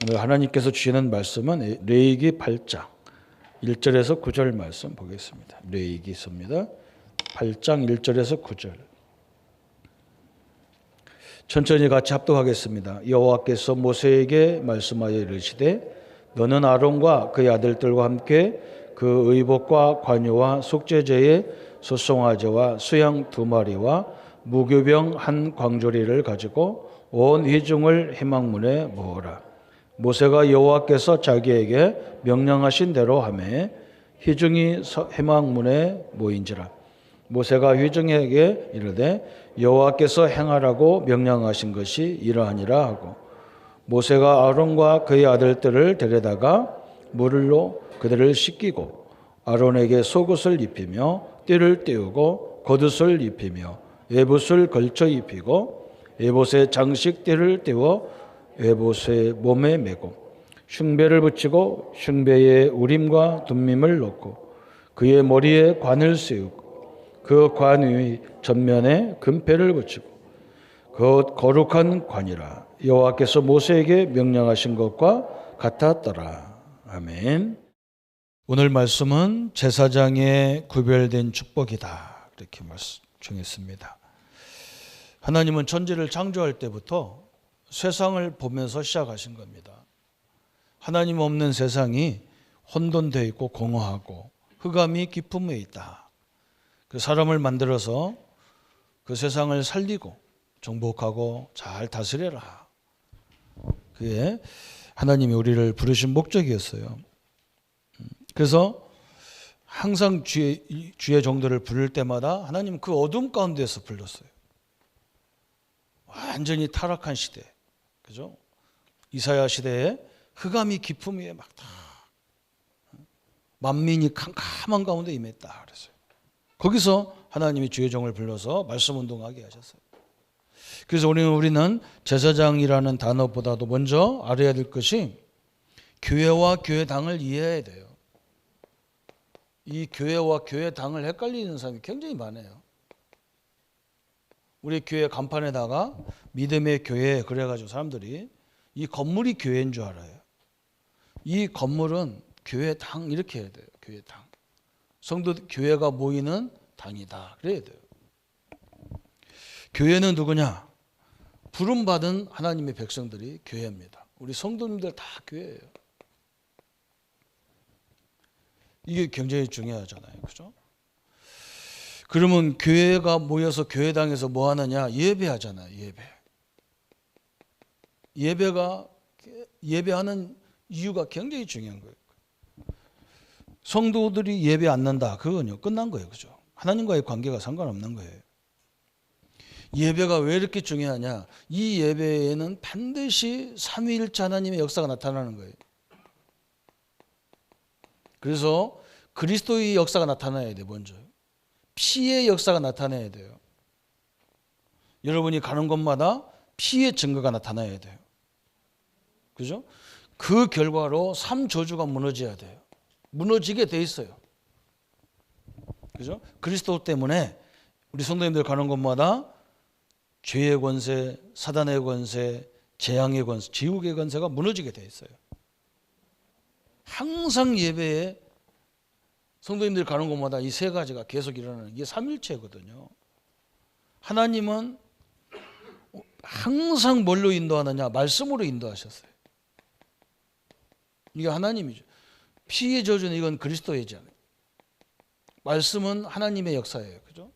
오늘 하나님께서 주시는 말씀은 레위기 8장 1절에서 9절 말씀 보겠습니다. 레위기서입니다. 8장 1절에서 9절. 천천히 같이 합독하겠습니다. 여호와께서 모세에게 말씀하여 이르시되 너는 아론과 그의 아들들과 함께 그 의복과 관유와 속죄제의 소송아지와 수양 2마리와 무교병 한 광조리를 가지고 온 회중을 회막문에 모으라. 모세가 여호와께서 자기에게 명령하신 대로 하매 회중이 회막문에 모인지라. 모세가 회중에게 이르되 여호와께서 행하라고 명령하신 것이 이러하니라 하고 모세가 아론과 그의 아들들을 데려다가 물로 그들을 씻기고 아론에게 속옷을 입히며 띠를 띄우고 겉옷을 입히며 에봇을 걸쳐 입히고 에봇에 장식띠를 띄워 에봇의 몸에 메고 흉배를 붙이고 흉배에 우림과 둠밈을 놓고 그의 머리에 관을 씌우고 그 관 위 전면에 금패를 붙이고 그 거룩한 관이라 여호와께서 모세에게 명령하신 것과 같았더라. 아멘. 오늘 말씀은 제사장의 구별된 축복이다 이렇게 정했습니다. 하나님은 천지를 창조할 때부터 세상을 보면서 시작하신 겁니다. 하나님 없는 세상이 혼돈되어 있고 공허하고 흑암이 깊음에 있다. 그 사람을 만들어서 그 세상을 살리고 정복하고 잘 다스려라. 그게 하나님이 우리를 부르신 목적이었어요. 그래서 항상 주의 종들을 부를 때마다 하나님은 그 어둠 가운데서 불렀어요. 완전히 타락한 시대. 그죠? 이사야 시대에 흑암이 깊음 위에 막 다 만민이 캄캄한 가운데 임했다 그랬어요. 거기서 하나님이 주의 종을 불러서 말씀 운동하게 하셨어요. 그래서 우리는 제사장이라는 단어보다도 먼저 알아야 될 것이 교회와 교회당을 이해해야 돼요. 이 교회와 교회당을 헷갈리는 사람이 굉장히 많아요. 우리 교회 간판에다가 믿음의 교회 그래가지고 사람들이 이 건물이 교회인 줄 알아요. 이 건물은 교회당 이렇게 해야 돼요. 교회당. 성도 교회가 모이는 당이다. 그래야 돼요. 교회는 누구냐? 부름받은 하나님의 백성들이 교회입니다. 우리 성도님들 다 교회예요. 이게 굉장히 중요하잖아요. 그죠? 그러면 교회가 모여서 교회당에서 뭐 하느냐? 예배하잖아요. 예배하는 이유가 굉장히 중요한 거예요. 성도들이 예배 안 난다. 그건요. 끝난 거예요. 그죠? 하나님과의 관계가 상관없는 거예요. 예배가 왜 이렇게 중요하냐? 이 예배에는 반드시 삼위일체 하나님의 역사가 나타나는 거예요. 그래서 그리스도의 역사가 나타나야 돼요. 먼저. 피의 역사가 나타나야 돼요. 여러분이 가는 곳마다 피의 증거가 나타나야 돼요. 그죠? 그 결과로 삼저주가 무너져야 돼요. 무너지게 돼 있어요. 그죠? 그리스도 때문에 우리 성도님들 가는 곳마다 죄의 권세, 사단의 권세, 재앙의 권세, 지옥의 권세가 무너지게 돼 있어요. 항상 예배에 성도님들 가는 곳마다 이 세 가지가 계속 일어나는 이게 삼일체거든요. 하나님은 항상 뭘로 인도하느냐? 말씀으로 인도하셨어요. 이게 하나님이죠. 피의 저주는 이건 그리스도이잖아요. 말씀은 하나님의 역사예요. 그죠?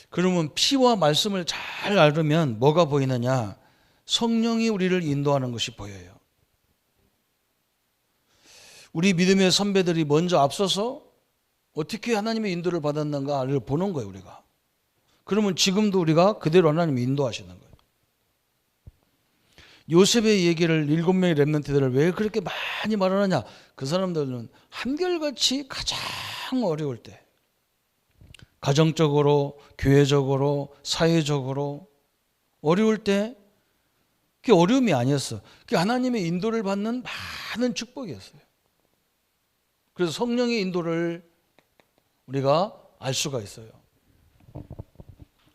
그러면 피와 말씀을 잘 알으면 뭐가 보이느냐? 성령이 우리를 인도하는 것이 보여요. 우리 믿음의 선배들이 먼저 앞서서 어떻게 하나님의 인도를 받았는가를 보는 거예요. 우리가. 그러면 지금도 우리가 그대로 하나님이 인도하시는 거예요. 요셉의 얘기를 7명의 렘넌트들을 왜 그렇게 많이 말하느냐? 그 사람들은 한결같이 가장 어려울 때 가정적으로, 교회적으로, 사회적으로 어려울 때 그게 어려움이 아니었어. 그게 하나님의 인도를 받는 많은 축복이었어요. 그래서 성령의 인도를 우리가 알 수가 있어요.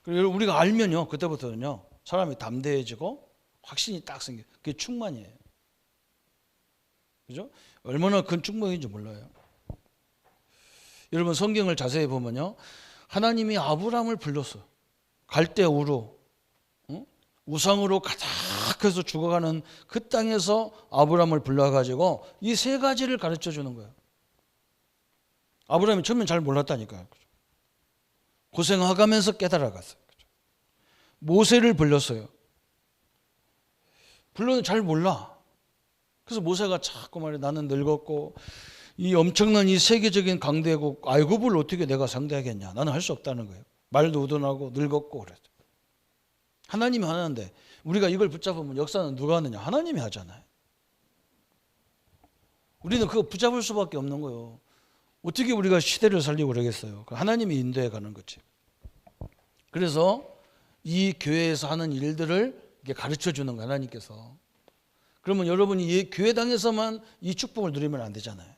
그리고 우리가 알면요, 그때부터는요, 사람이 담대해지고 확신이 딱 생겨. 그게 충만이에요. 그죠? 얼마나 큰 충만인지 몰라요. 여러분 성경을 자세히 보면요, 하나님이 아브라함을 불렀어. 갈대 우루, 우상으로 가득해서 죽어가는 그 땅에서 아브라함을 불러가지고 이 세 가지를 가르쳐 주는 거예요. 아브라함이 처음엔 잘 몰랐다니까요. 고생하면서 깨달아갔어요. 모세를 불렀어요. 불러는 잘 몰라. 그래서 모세가 자꾸 말해, 나는 늙었고 이 엄청난 이 세계적인 강대국 애굽을 어떻게 내가 상대하겠냐. 나는 할 수 없다는 거예요. 말도 우둔하고 늙었고 그랬죠. 하나님이 하는데 우리가 이걸 붙잡으면 역사는 누가 하느냐? 하나님이 하잖아요. 우리는 그거 붙잡을 수밖에 없는 거예요. 어떻게 우리가 시대를 살리고 그러겠어요? 하나님이 인도해 가는 거지. 그래서 이 교회에서 하는 일들을 가르쳐 주는 거 하나님께서. 그러면 여러분이 이 교회당에서만 이 축복을 누리면 안 되잖아요.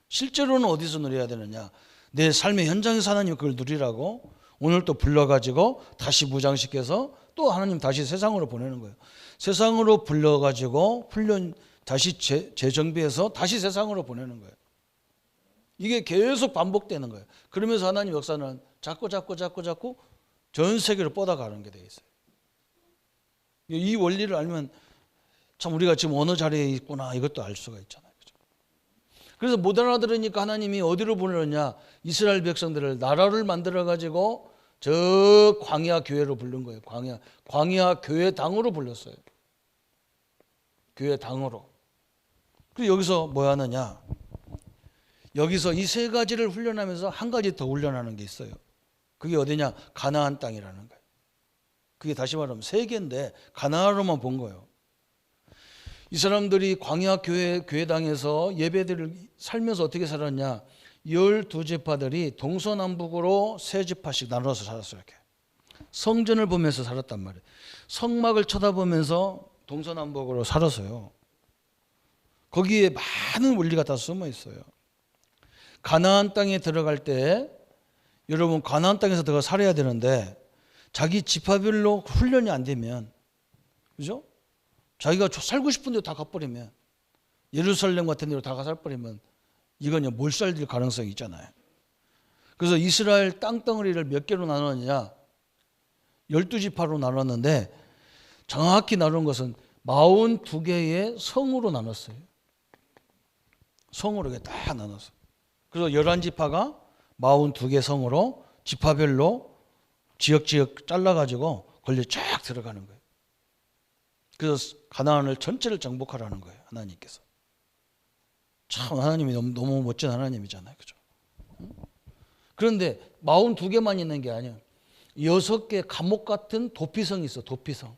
실제로는 어디서 누려야 되느냐? 내 삶의 현장에서 하나님 그걸 누리라고 오늘 또 불러가지고 다시 무장시켜서 또 하나님 다시 세상으로 보내는 거예요. 세상으로 불러가지고 훈련 다시 재정비해서 다시 세상으로 보내는 거예요. 이게 계속 반복되는 거예요. 그러면서 하나님 역사는 자꾸 전 세계로 뻗어가는 게 돼 있어요. 이 원리를 알면 참 우리가 지금 어느 자리에 있구나 이것도 알 수가 있잖아요. 그죠? 그래서 못 알아들으니까 하나님이 어디로 보내느냐? 이스라엘 백성들을 나라를 만들어 가지고 저 광야 교회로 부른 거예요. 광야 교회 당으로 불렀어요. 교회 당으로. 그리고 여기서 뭐 하느냐? 여기서 이 세 가지를 훈련하면서 한 가지 더 훈련하는 게 있어요. 그게 어디냐? 가나안 땅이라는 거예요. 그게 다시 말하면 세계인데 가나안으로만 본 거예요. 이 사람들이 광야 교회당에서 예배들을 살면서 어떻게 살았냐? 12지파들이 동서남북으로 3지파씩 나눠서 살았어요. 이렇게 성전을 보면서 살았단 말이에요. 성막을 쳐다보면서 동서남북으로 살았어요. 거기에 많은 원리가 다 숨어 있어요. 가나안 땅에 들어갈 때 여러분 가나안 땅에서 들어가 살아야 되는데 자기 지파별로 훈련이 안 되면, 그죠? 자기가 살고 싶은 데로 다 가버리면, 예루살렘 같은 데로 다 가버리면 이건 못 살릴 가능성이 있잖아요. 그래서 이스라엘 땅덩어리를 몇 개로 나눴느냐? 12지파로 나눴는데 정확히 나눈 것은 42개의 성으로 나눴어요. 성으로 이렇게 딱 나눴어요. 그래서 11지파가 42개 성으로 지파별로 지역 잘라가지고 거기에 쫙 들어가는 거예요. 그래서 가나안을 전체를 정복하라는 거예요. 하나님께서. 참 하나님이 너무 멋진 하나님이잖아요. 그죠? 그런데 42개만 있는 게 아니에요. 6개 감옥 같은 도피성이 있어. 도피성.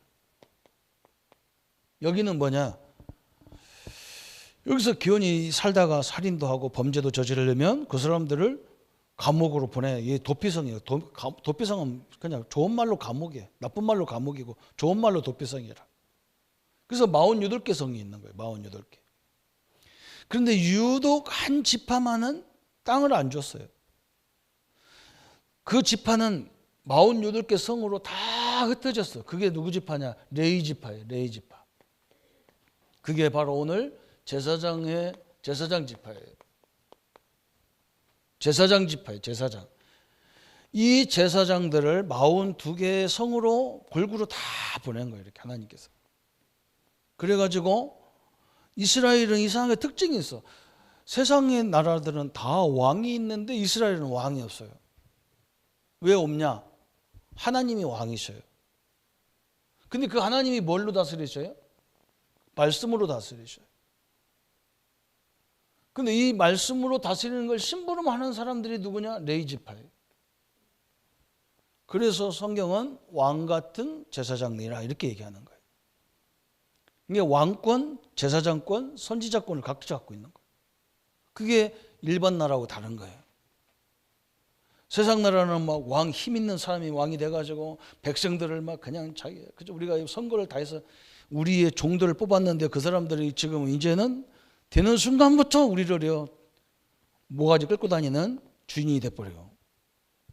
여기는 뭐냐? 여기서 기원이 살다가 살인도 하고 범죄도 저지르려면 그 사람들을 감옥으로 보내. 이게 도피성이에요. 도피성은 그냥 좋은 말로 감옥이에요. 나쁜 말로 감옥이고 좋은 말로 도피성이라. 그래서 48개 성이 있는 거예요. 48개. 그런데 유독 한 지파만은 땅을 안 줬어요. 그 지파는 48개 성으로 다 흩어졌어. 그게 누구 지파냐? 레위 지파예요. 레위 지파. 그게 바로 오늘 제사장 지파예요. 제사장 지파예요. 제사장. 이 제사장들을 42개의 성으로 골고루 다 보낸 거예요. 이렇게 하나님께서. 그래가지고 이스라엘은 이상하게 특징이 있어. 세상의 나라들은 다 왕이 있는데 이스라엘은 왕이 없어요. 왜 없냐? 하나님이 왕이셔요. 근데 그 하나님이 뭘로 다스리셔요? 말씀으로 다스리셔요. 근데 이 말씀으로 다스리는 걸 심부름하는 사람들이 누구냐? 레위 지파예요. 그래서 성경은 왕 같은 제사장이라 이렇게 얘기하는 거예요. 이게 왕권, 제사장권, 선지자권을 각자 갖고 있는 거예요. 그게 일반 나라하고 다른 거예요. 세상 나라는 막 왕 힘 있는 사람이 왕이 돼가지고 백성들을 막 그냥 자기, 그죠? 우리가 선거를 다 해서 우리의 종들을 뽑았는데 그 사람들이 지금 이제는 되는 순간부터 우리를요 모가지 끌고 다니는 주인이 돼버려요.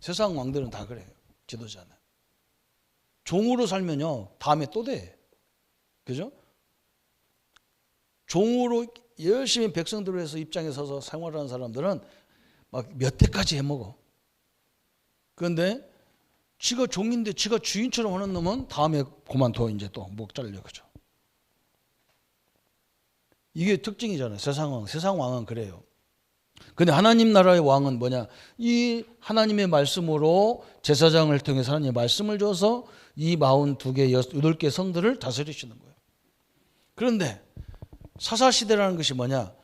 세상 왕들은 다 그래요. 지도자는 종으로 살면요 다음에 또 돼. 그죠? 종으로 열심히 백성들을 해서 입장에 서서 생활하는 사람들은 막 몇 대까지 해먹어. 그런데 지가 종인데 지가 주인처럼 하는 놈은 다음에 그만둬. 이제 또 목 잘려. 그죠? 이게 특징이잖아요. 세상 왕은 그래요. 근데 하나님 나라의 왕은 뭐냐? 이 하나님의 말씀으로 제사장을 통해서 하나님의 말씀을 줘서 이 42개, 8개 성들을 다스리시는 거예요. 그런데 사사시대라는 것이 뭐냐?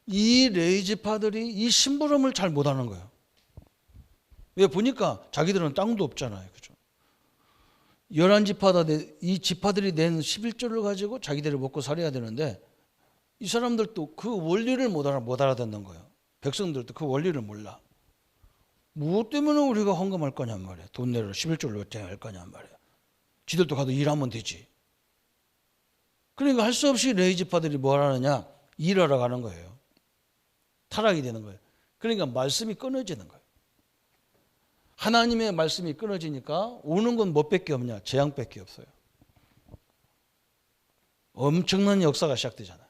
이 레위지파들이 이 심부름을 잘 못하는 거예요. 왜? 보니까 자기들은 땅도 없잖아요. 그죠? 11지파다 이 지파들이 낸 11조를 가지고 자기들이 먹고 살아야 되는데 이 사람들도 그 원리를 못 알아듣는 거예요. 백성들도 그 원리를 몰라. 무엇 때문에 우리가 헌금할 거냔 말이야. 돈 내러 11조를 어떻게 할 거냔 말이야. 지들도 가도 일하면 되지. 그러니까 할 수 없이 레위지파들이 뭘 하느냐? 일하러 가는 거예요. 타락이 되는 거예요. 그러니까 말씀이 끊어지는 거예요. 하나님의 말씀이 끊어지니까 오는 건 뭐밖에 없냐? 재앙밖에 없어요. 엄청난 역사가 시작되잖아요.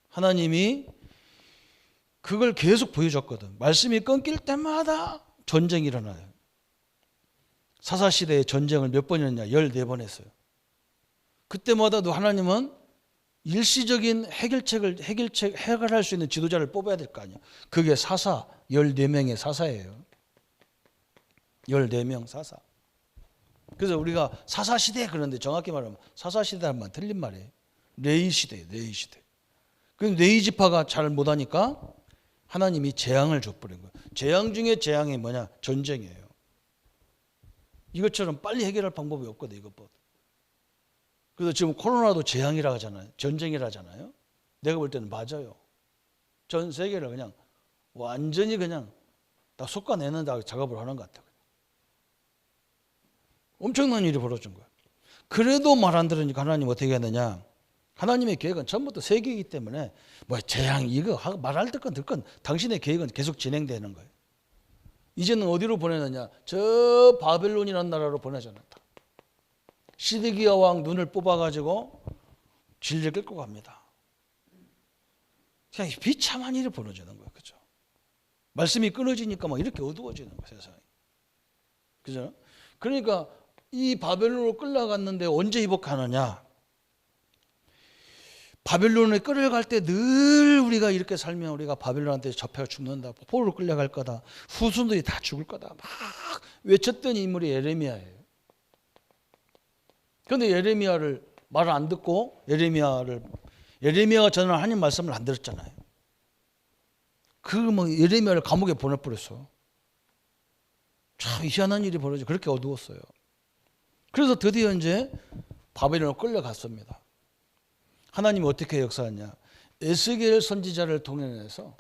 하나님이 그걸 계속 보여줬거든. 말씀이 끊길 때마다 전쟁이 일어나요. 사사시대의 전쟁을 몇 번이었냐? 14번 했어요. 그때마다도 하나님은 일시적인 해결할 수 있는 지도자를 뽑아야 될 거 아니야. 그게 사사, 14명의 사사예요. 14명 사사. 그래서 우리가 사사시대 그러는데 정확히 말하면 사사시대만 틀린 말이에요. 레위시대예요. 레위시대. 그런데 레위지파가 잘 못하니까 하나님이 재앙을 줘버린 거예요. 재앙 중에 재앙이 뭐냐? 전쟁이에요. 이것처럼 빨리 해결할 방법이 없거든. 이것보다. 그래서 지금 코로나도 재앙이라 하잖아요. 전쟁이라 하잖아요. 내가 볼 때는 맞아요. 전 세계를 그냥 완전히 그냥 다 솎아내는 작업을 하는 것 같아요. 엄청난 일이 벌어진 거예요. 그래도 말 안 들으니까 하나님 어떻게 했느냐? 하나님의 계획은 처음부터 세계이기 때문에 뭐 재앙 이거 말할 듣건 듣건 당신의 계획은 계속 진행되는 거예요. 이제는 어디로 보내느냐? 저 바벨론이라는 나라로 보내잖아요. 시드기야 왕 눈을 뽑아가지고 진리를 끌고 갑니다. 그냥 비참한 일이 벌어지는 거예요. 그죠? 말씀이 끊어지니까 막 이렇게 어두워지는 거예요. 세상이. 그죠? 그러니까 이 바벨론으로 끌려갔는데 언제 회복하느냐? 바벨론에 끌려갈 때 늘 우리가 이렇게 살면 우리가 바벨론한테 접혀 죽는다. 포로로 끌려갈 거다. 후손들이 다 죽을 거다. 막 외쳤던 인물이 예레미야예요. 그런데 예레미야를 말을 안 듣고 예레미야가 전하는 하나님 말씀을 안 들었잖아요. 예레미야를 감옥에 보내버렸어. 참 희한한 일이 벌어져. 그렇게 어두웠어요. 그래서 드디어 이제 바벨론으로 끌려갔습니다. 하나님이 어떻게 역사하냐? 에스겔 선지자를 통해서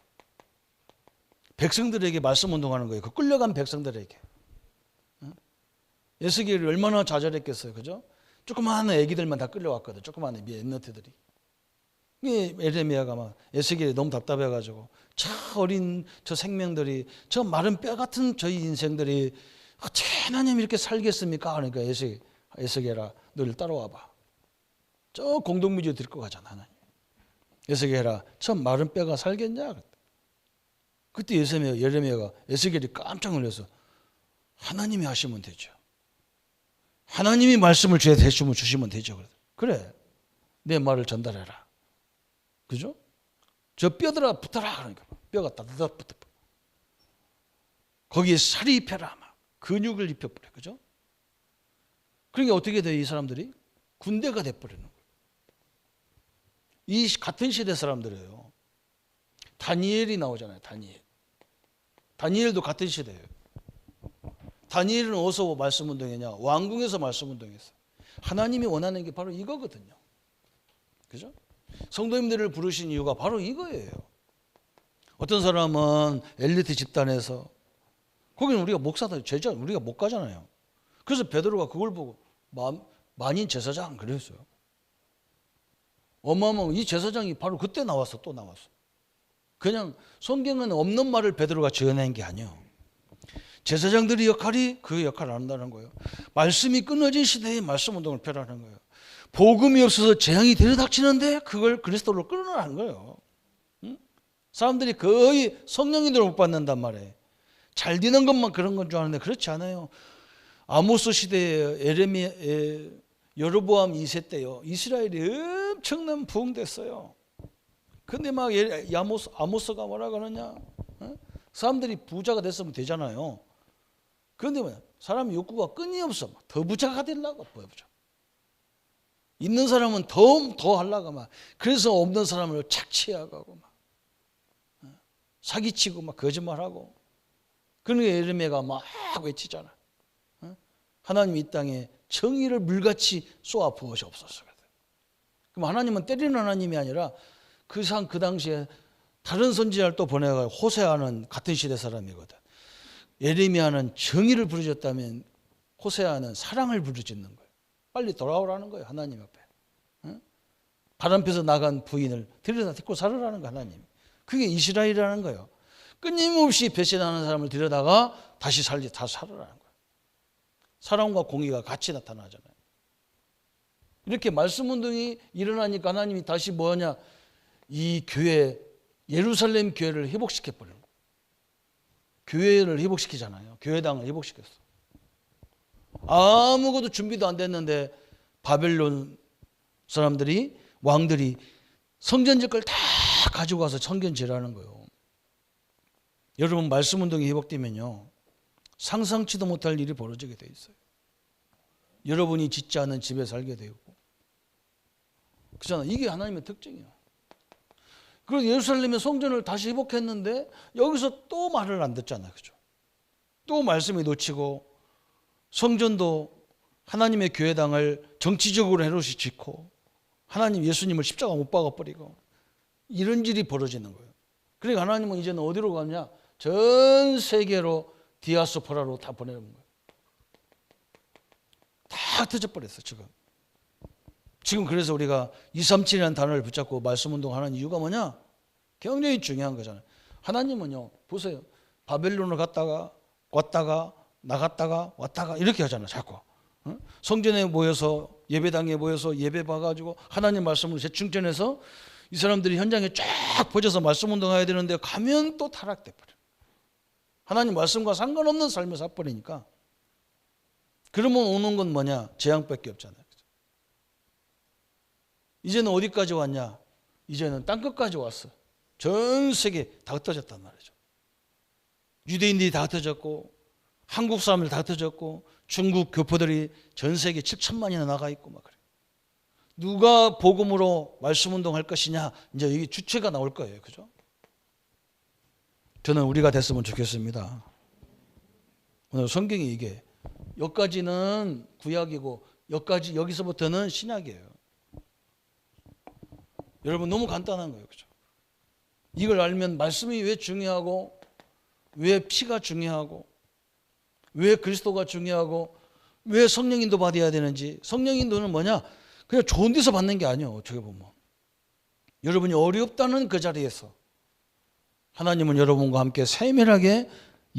백성들에게 말씀 운동하는 거예요. 그 끌려간 백성들에게. 에스겔이 얼마나 좌절했겠어요. 그죠? 조그마한 애기들만 다 끌려왔거든. 조그마한 엠너트들이. 예레미야가 막 에스겔이 너무 답답해가지고 저 어린 저 생명들이 저 마른 뼈 같은 저희 인생들이 어떻게 하나님 이렇게 살겠습니까? 그러니까 에스겔아 너를 따라와봐. 저 공동묘지에 데리고 가잖아. 하나님. 에스겔아 저 마른 뼈가 살겠냐? 그때 예레미야가 에스겔이 깜짝 놀라서 하나님이 하시면 되죠. 하나님이 말씀을 주시면 되죠. 그래 내 말을 전달해라. 그죠? 저 뼈들아 붙어라. 그러니까 뼈가 따뜻 붙어. 거기에 살이 입혀라. 막 근육을 입혀버려. 그죠? 그러니까 어떻게 돼? 이 사람들이 군대가 돼버리는 거예요. 이 같은 시대 사람들이에요. 다니엘이 나오잖아요. 다니엘도 같은 시대예요. 다니엘은 어디서 말씀 운동했냐? 왕궁에서 말씀 운동했어요. 하나님이 원하는 게 바로 이거거든요. 그죠? 성도님들을 부르신 이유가 바로 이거예요. 어떤 사람은 엘리트 집단에서 거기는 우리가 목사들 제자 우리가 못 가잖아요. 그래서 베드로가 그걸 보고 만인 제사장 그랬어요. 어마어마한 이 제사장이 바로 그때 나왔어. 또 나왔어. 그냥 성경은 없는 말을 베드로가 지어낸 게 아니에요. 제사장들의 역할이 그 역할을 한다는 거예요. 말씀이 끊어진 시대에 말씀 운동을 펴라는 거예요. 복음이 없어서 재앙이 들이닥치는데 그걸 그리스도로 끌어내는 거예요. 응? 사람들이 거의 성령인들을 못 받는단 말이에요. 잘 되는 것만 그런 건 줄 아는데 그렇지 않아요. 아모스 시대에 여로보암 2세 때요, 이스라엘이 엄청난 부흥됐어요. 근데 막 아모스가 뭐라 그러냐? 어? 사람들이 부자가 됐으면 되잖아요. 그런데 뭐야? 사람 욕구가 끊임없어. 더 부자가 되려고 부자. 있는 사람은 더 하려고 막. 그래서 없는 사람을 착취하고 막 사기치고 막 거짓말하고. 그러니까 예레미야가 막 외치잖아. 하나님 이 땅에 정의를 물같이 쏘아 부으시옵소서. 그럼 하나님은 때리는 하나님이 아니라 그 당시에 다른 선지자를 또 보내가 호세아는 같은 시대 사람이거든. 예레미야는 정의를 부르짖었다면 호세아는 사랑을 부르짖는 거예요. 빨리 돌아오라는 거예요. 하나님 앞에. 바람펴서 나간 부인을 들여다 데리고 살으라는 거 하나님. 그게 이스라엘이라는 거예요. 끊임없이 배신하는 사람을 들여다가 다시 살라는 거예요. 사랑과 공의가 같이 나타나잖아요. 이렇게 말씀 운동이 일어나니까 하나님이 다시 뭐냐, 이 교회, 예루살렘 교회를 회복시켜 버리는 거예요. 교회를 회복시키잖아요. 교회당을 회복시켰어. 아무것도 준비도 안 됐는데 바벨론 사람들이, 왕들이 성전질 걸 다 가지고 와서 성전질하는 거예요. 여러분, 말씀 운동이 회복되면요, 상상치도 못할 일이 벌어지게 돼 있어요. 여러분이 짓지 않은 집에 살게 되고, 그렇잖아. 이게 하나님의 특징이에요. 그리고 예루살렘의 성전을 다시 회복했는데 여기서 또 말을 안 듣잖아요. 그죠? 또 말씀이 놓치고 성전도 하나님의 교회당을 정치적으로 헤롯이 짓고 하나님 예수님을 십자가 못 박아버리고 이런 일이 벌어지는 거예요. 그러니까 하나님은 이제는 어디로 가냐? 전 세계로 디아스포라로 다 보내는 거예요. 다 터져버렸어 지금 그래서 우리가 237이라는 단어를 붙잡고 말씀 운동하는 이유가 뭐냐? 굉장히 중요한 거잖아요. 하나님은요, 보세요. 바벨론을 갔다가 왔다가 나갔다가 왔다가 이렇게 하잖아요. 자꾸 성전에 모여서 예배당에 모여서 예배 봐가지고 하나님 말씀으로 재충전해서 이 사람들이 현장에 쫙 퍼져서 말씀 운동해야 되는데 가면 또 타락돼 버려. 하나님 말씀과 상관없는 삶을 살버리니까. 그러면 오는 건 뭐냐? 재앙밖에 없잖아요. 이제는 어디까지 왔냐? 이제는 땅끝까지 왔어. 전 세계 다 흩어졌단 말이죠. 유대인들이 다 흩어졌고 한국 사람들 다 흩어졌고 중국 교포들이 전 세계 7천만이나 나가 있고 막 그래. 누가 복음으로 말씀 운동할 것이냐? 이제 이 주체가 나올 거예요. 그죠? 저는 우리가 됐으면 좋겠습니다. 오늘 성경이 이게 여기까지는 구약이고 여기서부터는 신약이에요. 여러분, 너무 간단한 거예요. 그죠? 이걸 알면 말씀이 왜 중요하고 왜 피가 중요하고 왜 그리스도가 중요하고 왜 성령인도 받아야 되는지. 성령인도는 뭐냐? 그냥 좋은 데서 받는 게 아니에요. 어떻게 보면 여러분이 어렵다는 그 자리에서 하나님은 여러분과 함께 세밀하게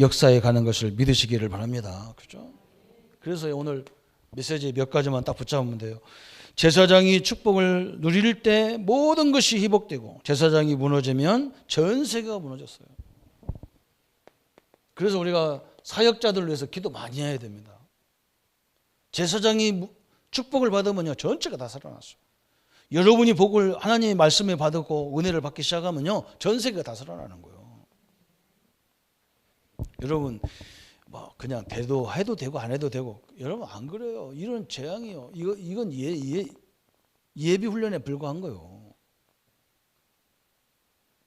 역사에 가는 것을 믿으시기를 바랍니다. 그죠? 그래서 오늘 메시지 몇 가지만 딱 붙잡으면 돼요. 제사장이 축복을 누릴 때 모든 것이 회복되고 제사장이 무너지면 전 세계가 무너졌어요. 그래서 우리가 사역자들을 위해서 기도 많이 해야 됩니다. 제사장이 축복을 받으면요, 전체가 다 살아났어요. 여러분이 복을 하나님의 말씀에 받고 은혜를 받기 시작하면요, 전 세계가 다 살아나는 거예요. 여러분, 뭐 그냥 해도 되고 안 해도 되고, 여러분 안 그래요. 이런 재앙이요. 이건 예비 훈련에 불과한 거예요.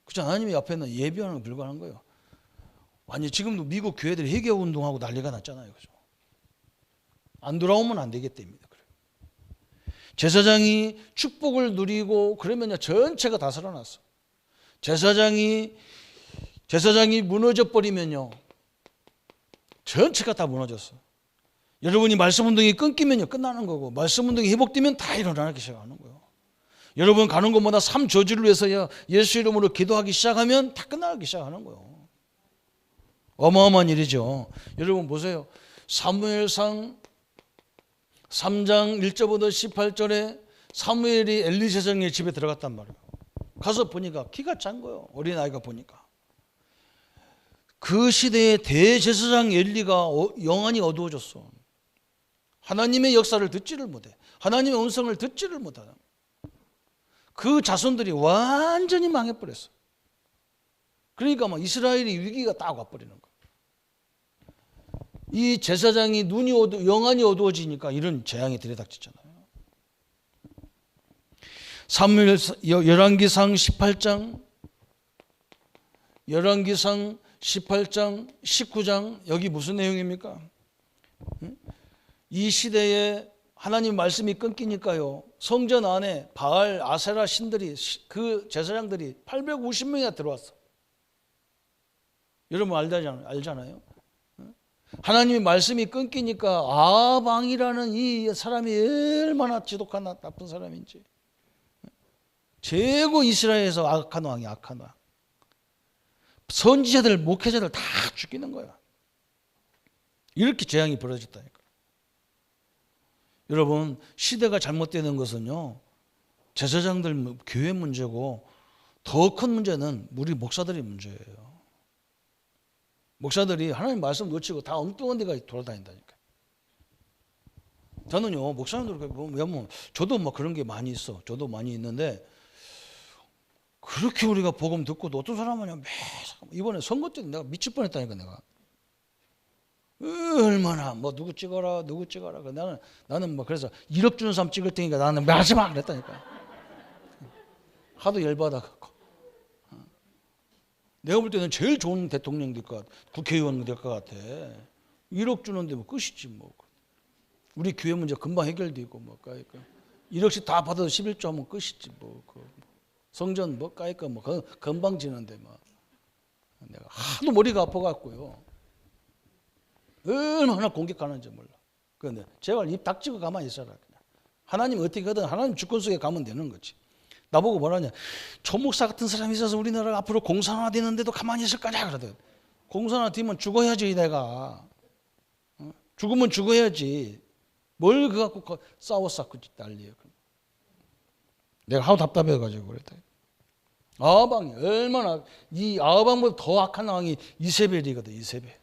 그죠? 하나님의 앞에는 예비하는 거 불과한 거예요. 아니, 지금도 미국 교회들이 회개 운동하고 난리가 났잖아요. 그죠? 안 돌아오면 안 되겠답니다. 제사장이 축복을 누리고 그러면요, 전체가 다 살아났어. 제사장이 무너져 버리면요, 전체가 다 무너졌어. 여러분이 말씀 운동이 끊기면요, 끝나는 거고, 말씀 운동이 회복되면 다 일어나기 시작하는 거예요. 여러분 가는 곳마다 삶 저주를 위해서 예수 이름으로 기도하기 시작하면 다 끝나기 시작하는 거예요. 어마어마한 일이죠. 여러분 보세요. 사무엘상 3장 1절부터 18절에 사무엘이 엘리 제사장의 집에 들어갔단 말이에요. 가서 보니까 키가 찬 거예요. 어린아이가 보니까. 그 시대의 대제사장 엘리가 영안이 어두워졌어. 하나님의 역사를 듣지를 못해. 하나님의 음성을 듣지를 못하다. 그 자손들이 완전히 망해버렸어. 그러니까 막 이스라엘이 위기가 딱 와버리는 거야. 이 제사장이 영안이 어두워지니까 이런 재앙이 들이닥치잖아요. 사무엘 열왕기상 18장, 19장 여기 무슨 내용입니까? 이 시대에 하나님 말씀이 끊기니까요. 성전 안에 바알, 아세라 신들이 그 제사장들이 850명이나 들어왔어. 여러분 알잖아요. 하나님의 말씀이 끊기니까 아방이라는 이 사람이 얼마나 지독한 나쁜 사람인지. 최고 이스라엘에서 악한 왕이 악한 왕. 선지자들, 목회자들 다 죽이는 거야. 이렇게 재앙이 벌어졌다니까. 여러분, 시대가 잘못되는 것은요, 제사장들 교회 문제고 더 큰 문제는 우리 목사들의 문제예요. 목사들이 하나님 말씀 놓치고 다 엉뚱한 데가 돌아다닌다니까. 저는요, 목사님들 보면 저도 막 그런 게 많이 있어. 저도 많이 있는데 그렇게 우리가 복음 듣고도 어떤 사람은 이번에 선거 때 내가 미칠 뻔했다니까. 내가 얼마나 뭐 누구 찍어라 나는 뭐 그래서 1억 주는 사람 찍을 테니까 나는 마지막 그랬다니까. 하도 열받아 갖고. 내가 볼 때는 제일 좋은 대통령 될 것 같아. 국회의원 될 것 같아. 1억 주는데 뭐 끝이지 뭐. 우리 교회 문제 금방 해결되고 뭐 까니까 1억씩 다 받아도 11조 하면 끝이지 뭐. 성전 뭐 까니까 뭐 금방 지는데 뭐. 내가 하도 머리가 아파갖고요. 얼마나 공격하는지 몰라. 그런데 제발 입 닥치고 가만히 있어라. 그냥. 하나님 어떻게 하든 하나님 주권 속에 가면 되는 거지. 나보고 뭐라냐. 조목사 같은 사람이 있어서 우리나라가 앞으로 공산화 되는데도 가만히 있을 거냐 그러더니. 공산화 되면 죽어야지 내가. 죽으면 죽어야지. 뭘 그거 갖고 싸웠었고 난리예요. 내가 하도 답답해가지고 그랬다. 아합왕이 얼마나 이 아합왕보다 더 악한 왕이 이세벨이거든. 이세벨.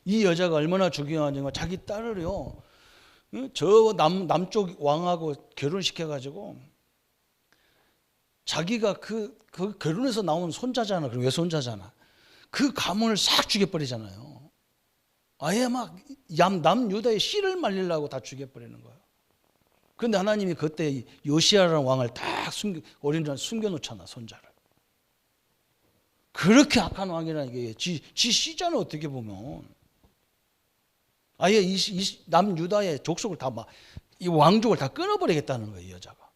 이 여자가 얼마나 중요하냐면 자기 딸을요. 저 남쪽 왕하고 결혼시켜가지고 자기가 그 결혼해서 나온 손자잖아. 그 외손자잖아. 그 가문을 싹 죽여버리잖아요. 아예 막 남유다의 씨를 말리려고 다 죽여버리는 거예요. 그런데 하나님이 그때 요시야라는 왕을 딱 어린 숨겨놓잖아. 손자를. 그렇게 악한 왕이라는 게 지 씨잖아. 어떻게 보면. 아예 남유다의 족속을 다 막 이 왕족을 다 끊어버리겠다는 거예요. 이 여자가.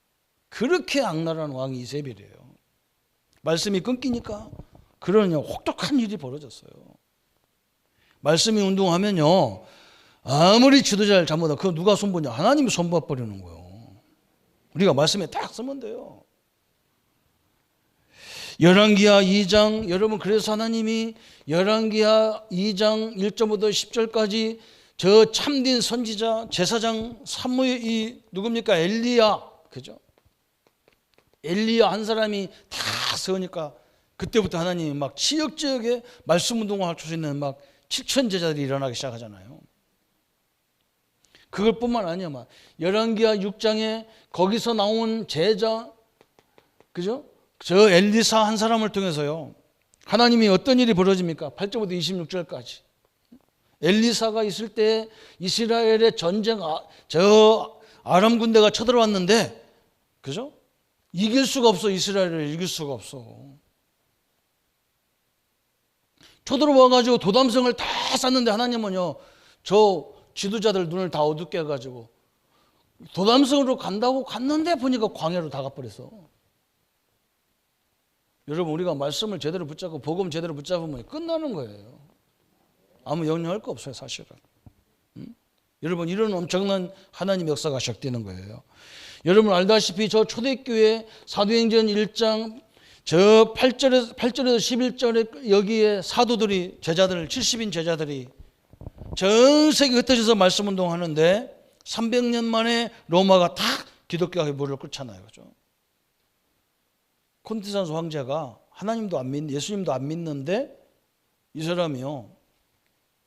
그렇게 악랄한 왕이 이세벨이에요. 말씀이 끊기니까 그러냐 혹독한 일이 벌어졌어요. 말씀이 운동하면요 아무리 지도자를 잘못하면 그거 누가 손보냐. 하나님이 손봐버리는 거예요. 우리가 말씀에 딱 쓰면 돼요. 열왕기하 2장 여러분 그래서 하나님이 열왕기하 2장 1절부터 10절까지 저 참된 선지자 제사장 사무엘이 누굽니까? 엘리야. 그죠? 엘리야 한 사람이 다 서니까 그때부터 하나님이 막 지역지역에 말씀 운동을 할 수 있는 막 7천 제자들이 일어나기 시작하잖아요. 그것뿐만 아니야. 막 열왕기하 6장에 거기서 나온 제자 그죠? 저 엘리사 한 사람을 통해서요. 하나님이 어떤 일이 벌어집니까? 8절부터 26절까지. 엘리사가 있을 때 이스라엘의 전쟁 저 아람 군대가 쳐들어왔는데 그죠? 이길 수가 없어. 이스라엘을 이길 수가 없어. 쳐들어와가지고 도담성을 다 쌌는데 하나님은요 저 지도자들 눈을 다 어둡게 해가지고 도담성으로 간다고 갔는데 보니까 광야로 다 가버렸어. 여러분 우리가 말씀을 제대로 붙잡고 복음 제대로 붙잡으면 끝나는 거예요. 아무 영향할 거 없어요 사실은. 여러분 이런 엄청난 하나님 역사가 시작되는 거예요. 여러분 알다시피 저 초대교회 사도행전 1장 저 8절에서 11절에 여기에 사도들이 제자들 70인 제자들이 전 세계 흩어져서 말씀 운동하는데 300년 만에 로마가 다 기독교가 무릎을 꿇잖아요. 그죠? 콘스탄스 황제가 하나님도 안 믿는, 예수님도 안 믿는데 이 사람이요,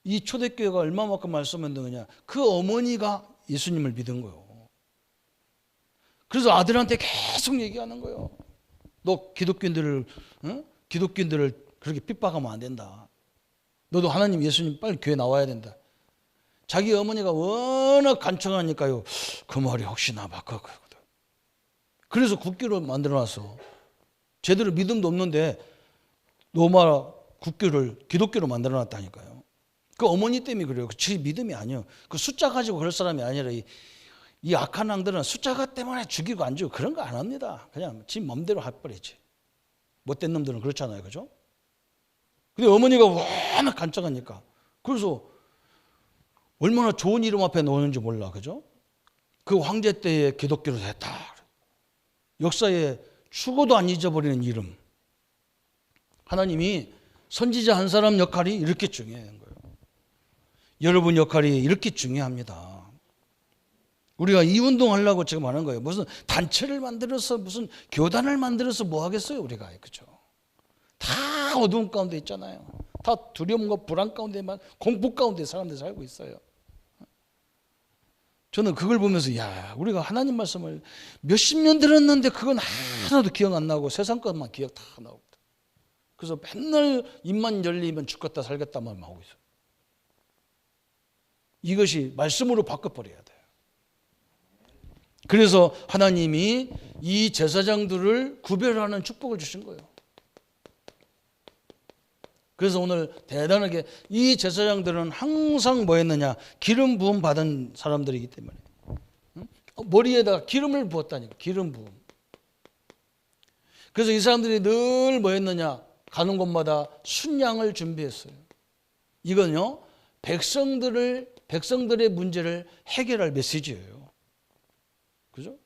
이 초대교회가 얼마만큼 말씀을 듣느냐, 그 어머니가 예수님을 믿은 거예요. 그래서 아들한테 계속 얘기하는 거예요. 너 기독교인들을 그렇게 핍박하면 안 된다. 너도 하나님, 예수님 빨리 교회 나와야 된다. 자기 어머니가 워낙 간청하니까요, 그 말이 혹시나 바꿔거든. 그래서 국교를 만들어놨어. 제대로 믿음도 없는데 로마 국교를 기독교로 만들어놨다니까요. 그 어머니 때문에 그래요. 그 믿음이 아니에요. 그 숫자 가지고 그럴 사람이 아니라 이 악한 왕들은 숫자가 때문에 죽이고 안 죽이고 그런 거 안 합니다. 그냥 지 맘대로 해버리지. 못된 놈들은 그렇잖아요. 그죠? 근데 어머니가 워낙 간청하니까. 그래서 얼마나 좋은 이름 앞에 놓는지 몰라. 그죠? 그 황제 때의 기독교로 됐다. 역사에 죽어도 안 잊어버리는 이름. 하나님이 선지자 한 사람 역할이 이렇게 중요한 거예요. 여러분 역할이 이렇게 중요합니다. 우리가 이 운동하려고 지금 하는 거예요. 무슨 단체를 만들어서 무슨 교단을 만들어서 뭐 하겠어요 우리가. 그죠? 다 어두운 가운데 있잖아요. 다 두려움과 불안 가운데만, 공포 가운데 사람들이 살고 있어요. 저는 그걸 보면서 야, 우리가 하나님 말씀을 몇십 년 들었는데 그건 하나도 기억 안 나고 세상 것만 기억 다 나고, 그래서 맨날 입만 열리면 죽겠다 살겠다만 하고 있어요. 이것이 말씀으로 바꿔버려야 돼요. 그래서 하나님이 이 제사장들을 구별하는 축복을 주신 거예요. 그래서 오늘 대단하게 이 제사장들은 항상 뭐 했느냐, 기름 부음 받은 사람들이기 때문에 머리에다가 기름을 부었다니까. 기름 부음. 그래서 이 사람들이 늘 뭐 했느냐, 가는 곳마다 순양을 준비했어요. 이건요, 백성들의 문제를 해결할 메시지예요. 그죠?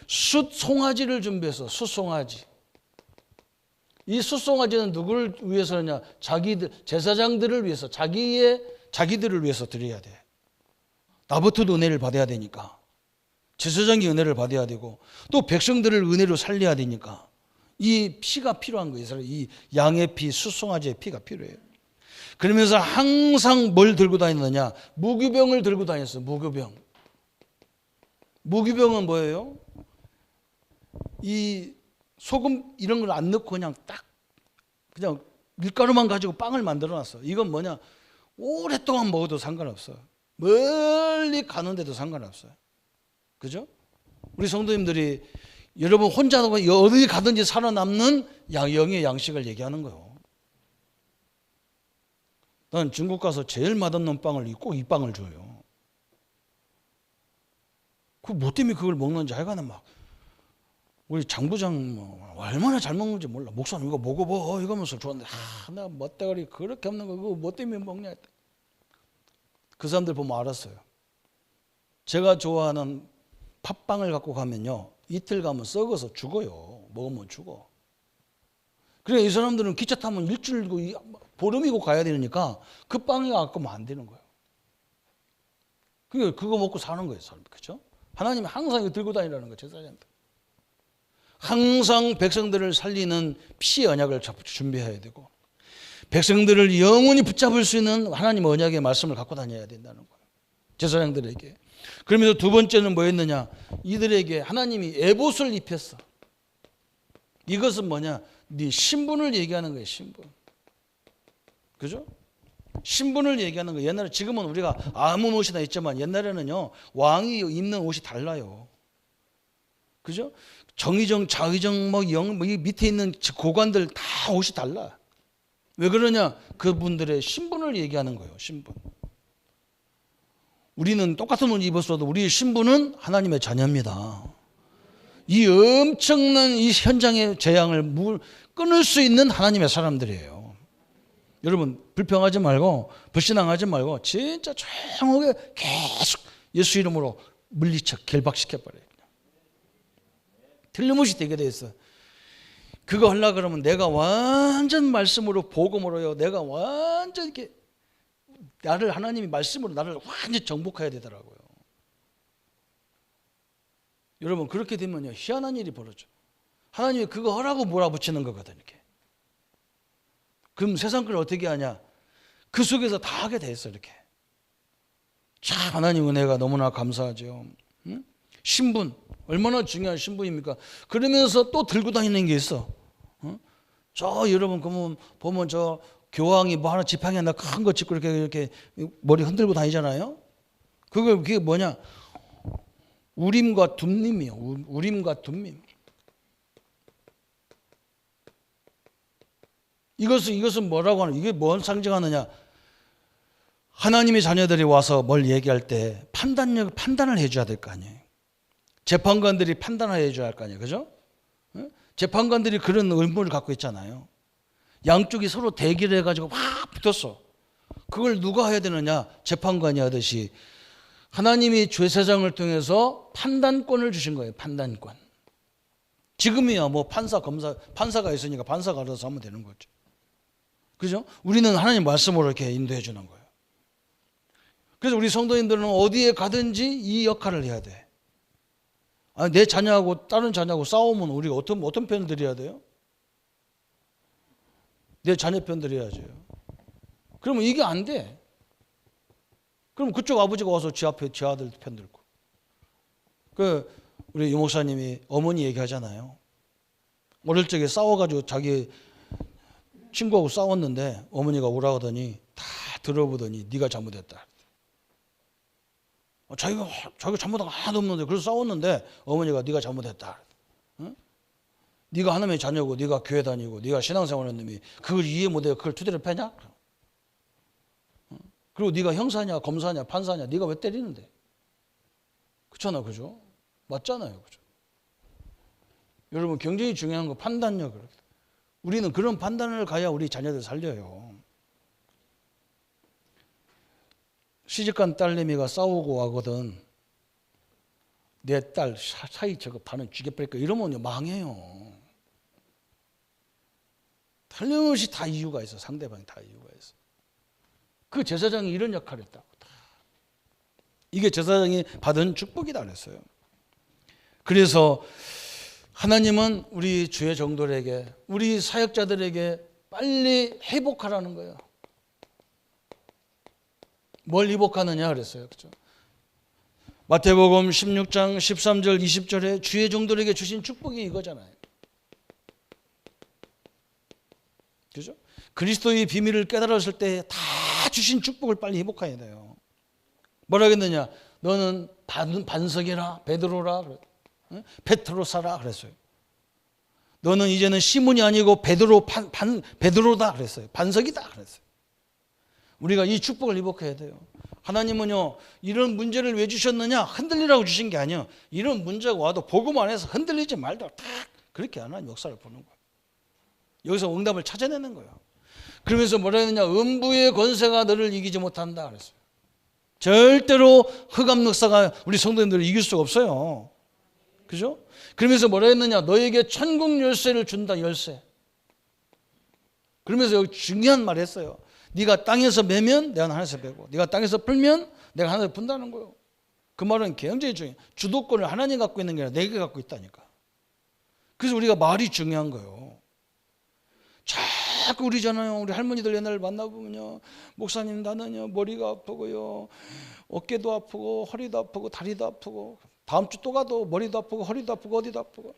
숫송아지를 준비해서, 숫송아지. 이 숫송아지는 누구를 위해서냐? 제사장들을 위해서, 자기들을 위해서 드려야 돼. 나부터도 은혜를 받아야 되니까. 제사장이 은혜를 받아야 되고, 또 백성들을 은혜로 살려야 되니까. 이 피가 필요한 거예요. 이 양의 피, 숫송아지의 피가 필요해요. 그러면서 항상 뭘 들고 다니느냐? 무교병을 들고 다녔어요. 무교병. 무교병은 뭐예요? 이 소금 이런 걸 안 넣고 그냥 밀가루만 가지고 빵을 만들어 놨어. 이건 뭐냐? 오랫동안 먹어도 상관없어요. 멀리 가는데도 상관없어요. 그죠? 우리 성도님들이 여러분 혼자 어디 가든지 살아남는 영의 양식을 얘기하는 거예요. 난 중국 가서 제일 맛없는 빵을 꼭 이 빵을 줘요. 뭐 때문에 그걸 먹는지 하여간에 막 우리 장부장 뭐 얼마나 잘 먹는지 몰라. 목사님 이거 먹어봐 이거면서 좋았는데 나 멋대가리 그렇게 없는 거 그거 뭐 때문에 먹냐 했다. 그 사람들 보면 알았어요. 제가 좋아하는 팥빵을 갖고 가면요, 이틀 가면 썩어서 죽어요. 먹으면 죽어. 그래 이 사람들은 기차 타면 일주일고 보름이고 가야 되니까 그 빵이 아까면 안 되는 거예요. 그거 먹고 사는 거예요, 사람. 그렇죠? 하나님이 항상 이거 들고 다니라는 거예요, 제사장들. 항상 백성들을 살리는 피의 언약을 준비해야 되고, 백성들을 영원히 붙잡을 수 있는 하나님의 언약의 말씀을 갖고 다녀야 된다는 거예요, 제사장들에게. 그러면서 두 번째는 뭐였느냐? 이들에게 하나님이 에봇을 입혔어. 이것은 뭐냐? 네 신분을 얘기하는 거예요, 신분. 그죠? 신분을 얘기하는 거예요. 옛날에, 지금은 우리가 아무 옷이나 있지만 옛날에는요, 왕이 입는 옷이 달라요. 그죠? 정의정, 좌의정, 이 밑에 있는 고관들 다 옷이 달라. 왜 그러냐? 그분들의 신분을 얘기하는 거예요, 신분. 우리는 똑같은 옷 입었어도 우리의 신분은 하나님의 자녀입니다. 이 엄청난 이 현장의 재앙을 끊을 수 있는 하나님의 사람들이에요. 여러분 불평하지 말고 불신앙하지 말고 진짜 조용하게 계속 예수 이름으로 물리쳐 결박시켜버려요. 틀림없이 되게 돼 있어. 그거 하려고 그러면 내가 완전 말씀으로 복음으로요, 내가 완전 이렇게 하나님이 말씀으로 나를 완전히 정복해야 되더라고요. 여러분 그렇게 되면요 희한한 일이 벌어져. 하나님이 그거 하라고 몰아붙이는 거거든 이렇게. 그럼 세상 걸 어떻게 하냐? 그 속에서 다 하게 돼 있어 이렇게. 참 하나님 은혜가 너무나 감사하죠. 응? 신분 얼마나 중요한 신분입니까? 그러면서 또 들고 다니는 게 있어. 응? 저 여러분 보면 저 교황이 뭐 하나 지팡이 하나 큰 거 짚고 이렇게 머리 흔들고 다니잖아요. 그게 뭐냐? 우림과 둠림이요. 우림과 둠림. 이것은 뭐라고 하는? 이게 뭘 상징하느냐? 하나님의 자녀들이 와서 뭘 얘기할 때 판단을 해줘야 될 거 아니에요. 재판관들이 판단을 해줘야 할 거 아니에요, 그죠? 재판관들이 그런 의무를 갖고 있잖아요. 양쪽이 서로 대기를 해가지고 막 붙었어. 그걸 누가 해야 되느냐? 재판관이 하듯이 하나님이 제사장을 통해서 판단권을 주신 거예요. 판단권. 지금이야 뭐 판사가 있으니까 판사가 알아서 하면 되는 거죠. 그죠? 우리는 하나님 말씀으로 이렇게 인도해 주는 거예요. 그래서 우리 성도님들은 어디에 가든지 이 역할을 해야 돼. 내 자녀하고 다른 자녀하고 싸우면 우리가 어떤 편 들어야 돼요? 내 자녀 편 들어야죠. 그러면 이게 안 돼. 그럼 그쪽 아버지가 와서 지 앞에 지 아들 편 들고. 우리 유 목사님이 어머니 얘기하잖아요. 어릴 적에 싸워가지고 자기 친구하고 싸웠는데 어머니가 오라고 하더니 다 들어보더니 네가 잘못했다. 자기가 잘못한 거 하나도 없는데 그래서 싸웠는데 어머니가 네가 잘못했다. 응? 네가 하나님의 자녀고 네가 교회 다니고 네가 신앙생활하는 놈이 그걸 이해 못해 그걸 투대를 패냐? 응? 그리고 네가 형사냐 검사냐 판사냐 네가 왜 때리는데? 그렇잖아, 그죠? 맞잖아요, 그죠? 여러분 굉장히 중요한 거 판단력을. 우리는 그런 판단을 가야 우리 자녀들 살려요. 시집간 딸내미가 싸우고 와거든. 내 딸 사이 저거 반은 죽여버릴까 이러면 망해요. 틀림없이 다 이유가 있어. 상대방이 다 이유가 있어. 그 제사장이 이런 역할을 했다고. 이게 제사장이 받은 축복이다 그랬어요. 그래서 하나님은 우리 주의 정도들에게 우리 사역자들에게 빨리 회복하라는 거예요. 뭘 회복하느냐 그랬어요. 그렇죠? 마태복음 16장 13절 20절에 주의 종들에게 주신 축복이 이거잖아요. 그죠? 그리스도의 비밀을 깨달았을 때 다 주신 축복을 빨리 회복해야 돼요. 뭐라 했느냐? 너는 반석이라 베드로라 페트로사라 그랬어요. 너는 이제는 시몬이 아니고 베드로다 그랬어요. 반석이다 그랬어요. 우리가 이 축복을 회복해야 돼요. 하나님은요 이런 문제를 왜 주셨느냐 흔들리라고 주신 게 아니에요. 이런 문제가 와도 복음 안에서 흔들리지 말도록 딱 그렇게 하나님 역사를 보는 거예요. 여기서 응답을 찾아내는 거예요. 그러면서 뭐라 했느냐? 음부의 권세가 너를 이기지 못한다 그랬어요. 절대로 흑암 역사가 우리 성도님들을 이길 수가 없어요. 그죠? 그러면서 뭐라 했느냐? 너에게 천국 열쇠를 준다. 열쇠. 그러면서 여기 중요한 말 했어요. 네가 땅에서 매면 내가 하늘에서 매고 네가 땅에서 풀면 내가 하늘에서 푼다는 거예요. 그 말은 굉장히 중요해요. 주도권을 하나님 갖고 있는 게 아니라 내가 갖고 있다니까. 그래서 우리가 말이 중요한 거예요. 자꾸 우리잖아요. 우리 할머니들 옛날 만나보면요. 목사님 나는요 머리가 아프고요. 어깨도 아프고 허리도 아프고 다리도 아프고 다음 주 또 가도 머리도 아프고 허리도 아프고 어디도 아프고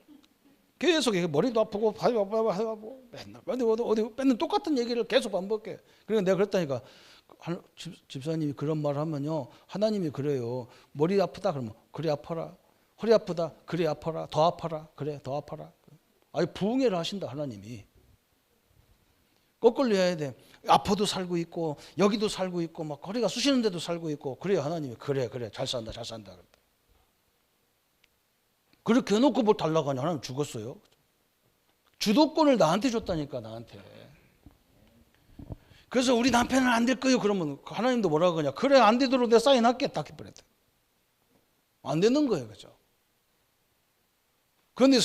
계속 머리도 아프고 다리도 아프고 맨날 어디 맨날 똑같은 얘기를 계속 반복해. 그러니까 내가 그랬다니까 집사님이 그런 말을 하면요 하나님이 그래요. 머리 아프다 그러면 그래 아파라. 허리 아프다 그래 아파라. 더 아파라 그래 더 아파라. 아니 부흥회를 하신다 하나님이. 거꾸로 해야 돼. 아파도 살고 있고 여기도 살고 있고 막 허리가 쑤시는 데도 살고 있고 그래야 하나님이 그래 잘 산다 잘 산다. 그렇게 해놓고 뭐 달라고 하냐. 하나님 죽었어요. 주도권을 나한테 줬다니까 나한테. 그래서 우리 남편은 안 될 거예요. 그러면 하나님도 뭐라고 하냐. 그래 안 되도록 내가 사인할게 딱 해버렸대. 안 되는 거예요. 그죠? 그런데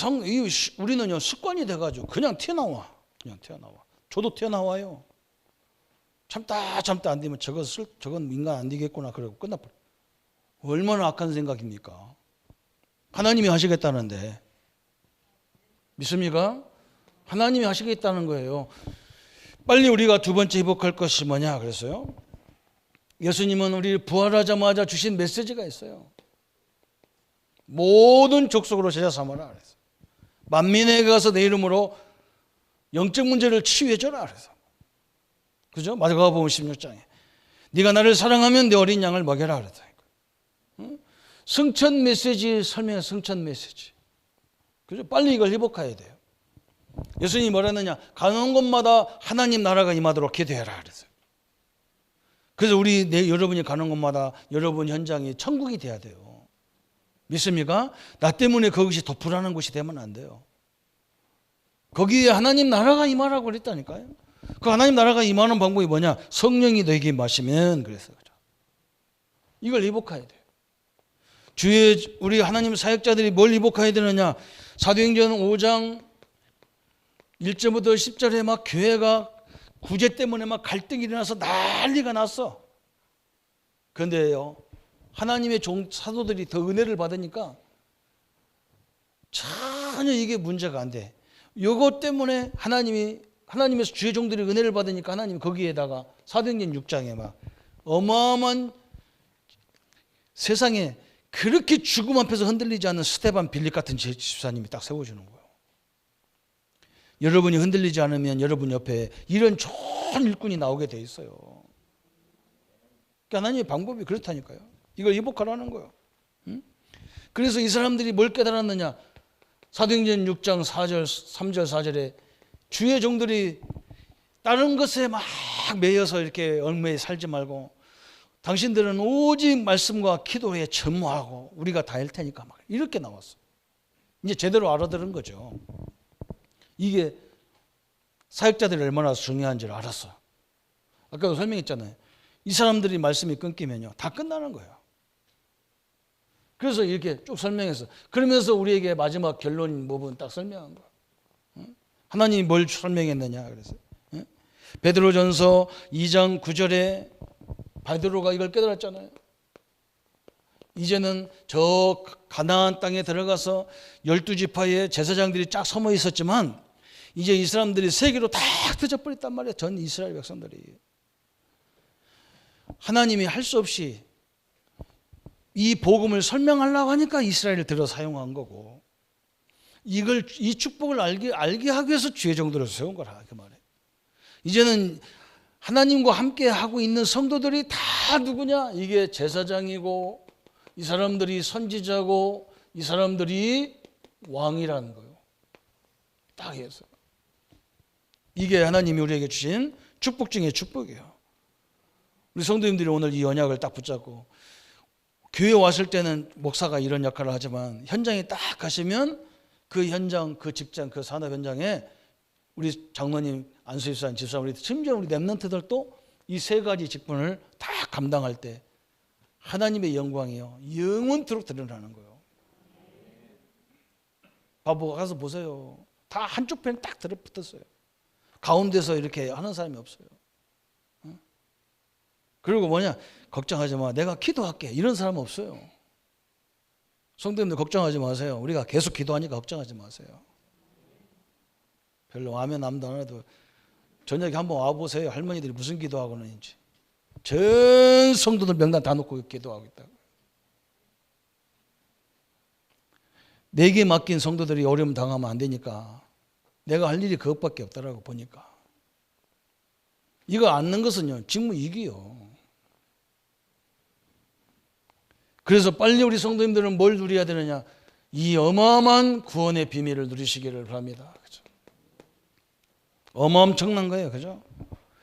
우리는요 습관이 돼가지고 그냥 튀어나와. 저도 튀어나와요. 참다 안 되면 저건 인간 안 되겠구나 그러고 끝나버려. 얼마나 악한 생각입니까? 하나님이 하시겠다는데. 믿습니까? 하나님이 하시겠다는 거예요. 빨리 우리가 두 번째 회복할 것이 뭐냐 그랬어요? 예수님은 우리 부활하자마자 주신 메시지가 있어요. 모든 족속으로 제자 삼아라 그랬어요. 만민에게 가서 내 이름으로 영적 문제를 치유해 줘라 그래서. 그죠? 마가복음 16장에 네가 나를 사랑하면 내 어린 양을 먹여라 그랬다니까. 응? 승천 메시지 설명해. 승천 메시지. 그죠? 빨리 이걸 회복해야 돼요. 예수님이 뭐라 했느냐? 가는 곳마다 하나님 나라가 임하도록 기도해라 그랬어요. 그래서 여러분이 가는 곳마다 여러분 현장이 천국이 돼야 돼요. 믿습니까? 나 때문에 그것이 도풀하는 곳이 되면 안 돼요. 거기에 하나님 나라가 임하라고 그랬다니까요. 그 하나님 나라가 임하는 방법이 뭐냐? 성령이 너에게 임하시면 그랬어요. 이걸 회복해야 돼요. 주의 우리 하나님 사역자들이 뭘 회복해야 되느냐? 사도행전 5장 1절부터 10절에 막 교회가 구제 때문에 막 갈등이 일어나서 난리가 났어. 그런데요, 하나님의 사도들이 더 은혜를 받으니까 전혀 이게 문제가 안 돼. 이것 때문에 하나님에서 주의 종들이 은혜를 받으니까 하나님 거기에다가 사도행전 6장에 막 어마어마한 세상에 그렇게 죽음 앞에서 흔들리지 않는 스데반 빌립 같은 집사님이 딱 세워주는 거예요. 여러분이 흔들리지 않으면 여러분 옆에 이런 좋은 일꾼이 나오게 돼 있어요. 그러니까 하나님의 방법이 그렇다니까요. 이걸 회복하라는 거예요. 그래서 이 사람들이 뭘 깨달았느냐? 사도행전 6장 4절, 3절, 4절에 주의 종들이 다른 것에 막 매여서 이렇게 얽매여 살지 말고 당신들은 오직 말씀과 기도에 전무하고 우리가 다 할 테니까 막 이렇게 나왔어. 이제 제대로 알아들은 거죠. 이게 사역자들이 얼마나 중요한지를 알았어요. 아까도 설명했잖아요. 이 사람들이 말씀이 끊기면요 다 끝나는 거예요. 그래서 이렇게 쭉 설명해서 그러면서 우리에게 마지막 결론 부분 딱 설명한 거예요. 하나님이 뭘 설명했느냐 그래서 베드로전서 2장 9절에 베드로가 이걸 깨달았잖아요. 이제는 저 가나안 땅에 들어가서 12지파의 제사장들이 쫙 숨어 있었지만 이제 이 사람들이 세계로 다 흩어져버렸단 말이에요. 전 이스라엘 백성들이. 하나님이 할 수 없이 이 복음을 설명하려고 하니까 이스라엘을 들어 사용한 거고 이 축복을 알게 하기 위해서 주의 정도로 세운 거라 그 말이에요. 이제는 하나님과 함께 하고 있는 성도들이 다 누구냐? 이게 제사장이고 이 사람들이 선지자고 이 사람들이 왕이라는 거예요. 딱 해서 이게 하나님이 우리에게 주신 축복 중에 축복이에요. 우리 성도님들이 오늘 이 언약을 딱 붙잡고 교회 왔을 때는 목사가 이런 역할을 하지만 현장에 딱 가시면 그 현장, 그 직장, 그 산업 현장에 우리 장로님, 안수집사님, 집사님, 심지어 우리 랩런트들도 이 세 가지 직분을 다 감당할 때 하나님의 영광이요 영원토록 드러나는 거예요. 바보 가서 보세요. 다 한쪽 편에 딱 들어붙었어요. 가운데서 이렇게 하는 사람이 없어요. 그리고 뭐냐? 걱정하지 마. 내가 기도할게. 이런 사람은 없어요. 성도님들 걱정하지 마세요. 우리가 계속 기도하니까 걱정하지 마세요. 별로 아멘 남도 안 해도 저녁에 한번 와보세요. 할머니들이 무슨 기도하고 있는지. 전 성도들 명단 다 놓고 기도하고 있다고. 내게 맡긴 성도들이 어려움 당하면 안 되니까 내가 할 일이 그것밖에 없더라고 보니까. 이거 않는 것은요 직무이기요. 그래서 빨리 우리 성도님들은 뭘 누려야 되느냐? 이 어마어마한 구원의 비밀을 누리시기를 바랍니다. 그죠? 어마어마한 거예요. 그죠?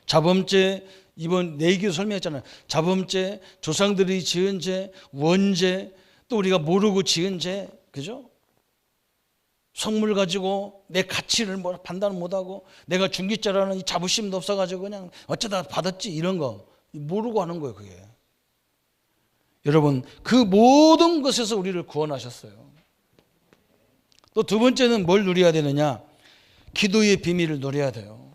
자범죄, 이번 내기도 설명했잖아요. 자범죄, 조상들이 지은 죄, 원죄, 또 우리가 모르고 지은 죄, 그죠? 성물 가지고 내 가치를 판단을 못하고 내가 중기자라는 이 자부심도 없어가지고 그냥 어쩌다 받았지 이런 거 모르고 하는 거예요. 그게. 여러분 그 모든 것에서 우리를 구원하셨어요. 또 두 번째는 뭘 누려야 되느냐? 기도의 비밀을 누려야 돼요.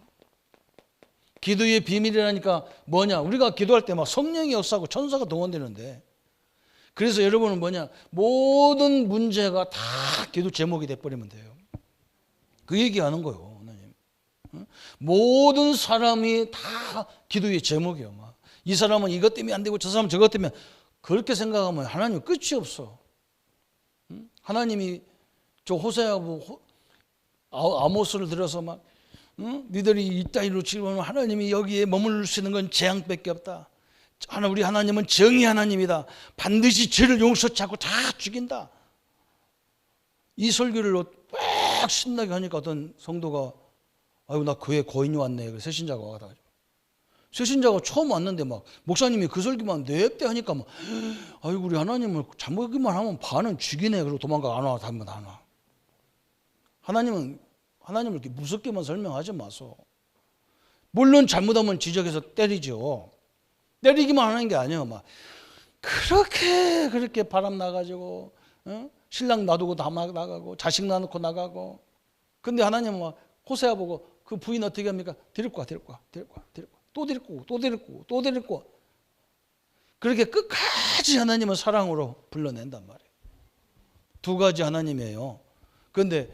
기도의 비밀이라니까 뭐냐? 우리가 기도할 때 막 성령이 역사하고 천사가 동원되는데 그래서 여러분은 뭐냐? 모든 문제가 다 기도 제목이 돼버리면 돼요. 그 얘기하는 거예요, 하나님. 모든 사람이 다 기도의 제목이에요. 막. 이 사람은 이것 때문에 안 되고 저 사람은 저것 때문에. 그렇게 생각하면 하나님 끝이 없어. 하나님이 저 호세아하고 아모스를 들어서 막 니들이 이따위로 치면 하나님이 여기에 머물 수 있는 건 재앙밖에 없다. 우리 하나님은 정의 하나님이다. 반드시 죄를 용서치 않고 다 죽인다. 이 설교를 막 신나게 하니까 어떤 성도가 아유 나 교회 고인이 왔네. 그래서 새신자가 와가지고 새신자가 처음 왔는데 막 목사님이 그 설교만 냅대 하니까 막 아이고 우리 하나님을 잘못기만 하면 반은 죽이네. 그리고 도망가 안 와. 다음은 안 와. 하나님을 이렇게 무섭게만 설명하지 마소. 물론 잘못하면 지적해서 때리죠. 때리기만 하는 게 아니에요. 막 그렇게 바람 나가지고 신랑 놔두고 다 나가고 자식 놔놓고 나가고. 근데 하나님은 막 호세아 보고 그 부인 어떻게 합니까? 데리고 와. 또 데리고 와. 그렇게 끝까지 하나님은 사랑으로 불러낸단 말이에요. 두 가지 하나님이에요. 그런데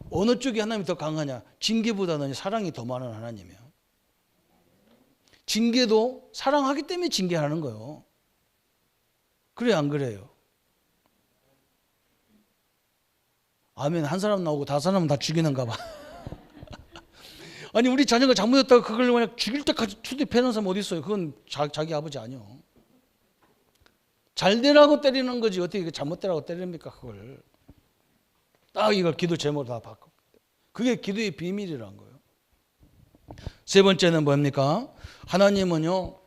어느 쪽이 하나님이 더 강하냐? 징계보다는 사랑이 더 많은 하나님이에요. 징계도 사랑하기 때문에 징계하는 거예요. 그래 안 그래요? 아멘. 한 사람 나오고 다섯 사람은 다 죽이는가 봐. 아니 우리 자녀가 잘못했다고 그걸 그냥 죽일 때까지 투입해놓은 사람 어디 있어요? 그건 자기 아버지 아니요. 잘 되라고 때리는 거지 어떻게 잘못되라고 때립니까? 그걸 딱 이걸 기도 제목으로 다 바꿔. 그게 기도의 비밀이란 거예요. 세 번째는 뭡니까? 하나님은요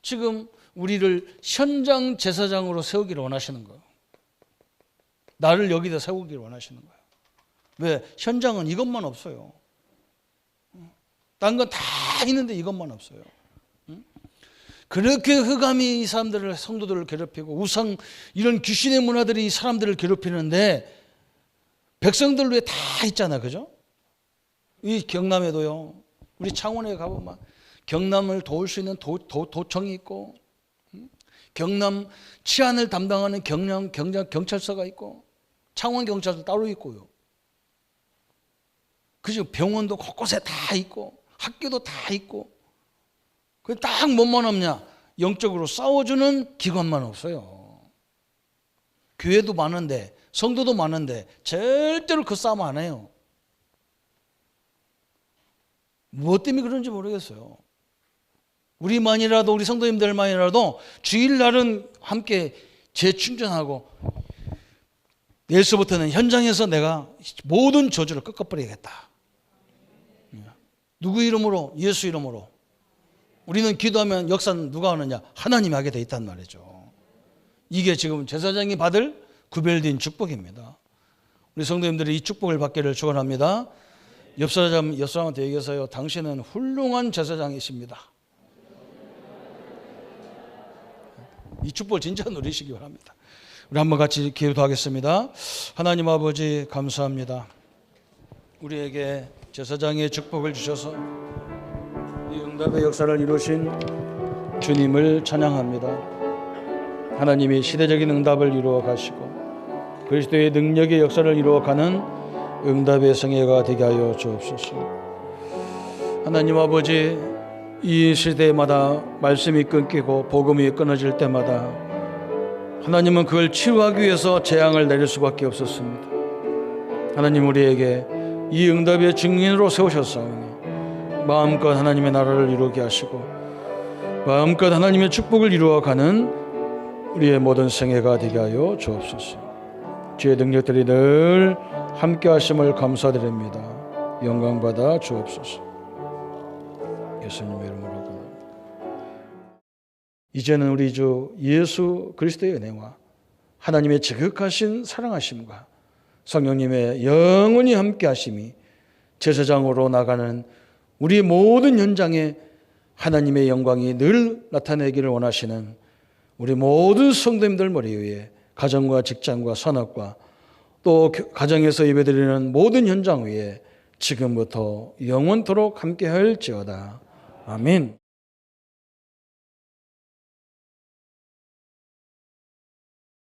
지금 우리를 현장 제사장으로 세우기를 원하시는 거예요. 나를 여기다 세우기를 원하시는 거예요. 왜? 현장은 이것만 없어요. 딴 건 다 있는데 이것만 없어요. 그렇게 흑암이 이 사람들을 성도들을 괴롭히고 우상 이런 귀신의 문화들이 이 사람들을 괴롭히는데 백성들 위에 다 있잖아, 그죠? 이 경남에도요. 우리 창원에 가보면 경남을 도울 수 있는 도청이 있고 경남 치안을 담당하는 경찰서가 있고 창원 경찰서 따로 있고요. 그죠? 병원도 곳곳에 다 있고 학교도 다 있고 그 딱 뭐만 없냐? 영적으로 싸워주는 기관만 없어요. 교회도 많은데 성도도 많은데 절대로 그 싸움 안 해요. 무엇 때문에 그런지 모르겠어요. 우리만이라도 우리 성도님들만이라도 주일날은 함께 재충전하고 내일서부터는 현장에서 내가 모든 저주를 꺾어버리겠다. 누구 이름으로? 예수 이름으로. 우리는 기도하면 역사는 누가 하느냐? 하나님이 하게 돼 있단 말이죠. 이게 지금 제사장이 받을 구별된 축복입니다. 우리 성도님들이 이 축복을 받기를 축원합니다. 옆 사람한테 얘기해서요. 당신은 훌륭한 제사장이십니다. 이 축복을 진짜 누리시기 바랍니다. 우리 한번 같이 기도하겠습니다. 하나님 아버지 감사합니다. 우리에게 제사장의 축복을 주셔서 이 응답의 역사를 이루신 주님을 찬양합니다. 하나님이 시대적인 응답을 이루어 가시고 그리스도의 능력의 역사를 이루어 가는 응답의 성회가 되게 하여 주옵소서. 하나님 아버지 이 시대마다 말씀이 끊기고 복음이 끊어질 때마다 하나님은 그걸 치유하기 위해서 재앙을 내릴 수밖에 없었습니다. 하나님 우리에게 이 응답의 증인으로 세우셨사오니 마음껏 하나님의 나라를 이루게 하시고 마음껏 하나님의 축복을 이루어가는 우리의 모든 생애가 되게 하여 주옵소서. 주의 능력들이 늘 함께 하심을 감사드립니다. 영광받아 주옵소서. 예수님의 이름으로 기도합니다. 이제는 우리 주 예수 그리스도의 은혜와 하나님의 지극하신 사랑하심과 성령님의 영원히 함께 하심이 제사장으로 나가는 우리 모든 현장에 하나님의 영광이 늘 나타내기를 원하시는 우리 모든 성도님들 머리 위에 가정과 직장과 산업과 또 가정에서 예배드리는 모든 현장 위에 지금부터 영원토록 함께 할지어다. 아멘.